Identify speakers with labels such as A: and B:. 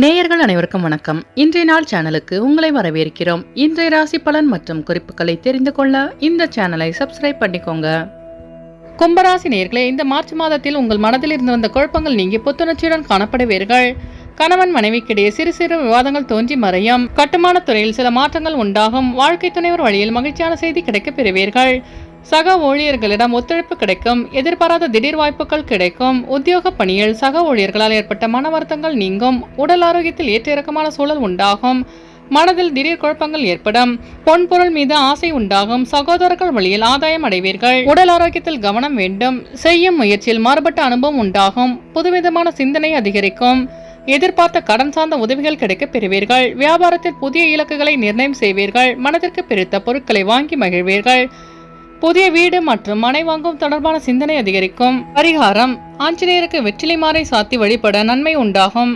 A: நேயர்கள் அனைவருக்கும் வணக்கம். இன்றைய நாள் சேனலுக்கு உங்களை வரவேற்கிறோம். இன்றைய ராசி பலன் மற்றும் குறிப்புகளை தெரிந்து கொள்ள இந்த சேனலை சப்ஸ்கிரைப் பண்ணிக்கோங்க. கும்பராசி நேயர்களே, இந்த மார்ச் மாதத்தில் உங்கள் மனதில் இருந்து வந்த குழப்பங்கள் நீங்கி புத்துணர்ச்சியுடன் காணப்படுவீர்கள். கணவன் மனைவிக்கிடையே சிறு சிறு விவாதங்கள் தோன்றி மறையும். கட்டுமான துறையில் சில மாற்றங்கள் உண்டாகும். வாழ்க்கை துணைவர் வழியில் மகிழ்ச்சியான செய்தி கிடைக்கப் பெறுவீர்கள். சக ஊழியர்களிடம் ஒத்துழைப்பு கிடைக்கும். எதிர்பாராத திடீர் வாய்ப்புகள் கிடைக்கும். உத்தியோக பணியில் சக ஊழியர்களால் ஏற்பட்ட மன வருத்தங்கள் நீங்கும். உடல் ஆரோக்கியத்தில் ஏற்ற இறக்கமான சூழல் உண்டாகும். மனதில் திடீர் குழப்பங்கள் ஏற்படும். பொன் பொருள் மீது ஆசை உண்டாகும். சகோதரர்கள் வழியில் ஆதாயம் அடைவீர்கள். உடல் ஆரோக்கியத்தில் கவனம் வேண்டும். செய்யும் முயற்சியில் மாறுபட்ட அனுபவம் உண்டாகும். புதுவிதமான சிந்தனை அதிகரிக்கும். எதிர்பார்த்த கடன் சார்ந்த உதவிகள் கிடைக்கப் பெறுவீர்கள். வியாபாரத்தில் புதிய இலக்குகளை நிர்ணயம் செய்வீர்கள். மனதிற்கு பிடித்த பொருட்களை வாங்கி மகிழ்வீர்கள். புதிய வீடு மற்றும் மனை வாங்கும் தொடர்பான சிந்தனை அதிகரிக்கும். பரிகாரம்: ஆஞ்சநேயருக்கு வெற்றிலை மாலை சாத்தி வழிபட நன்மை உண்டாகும்.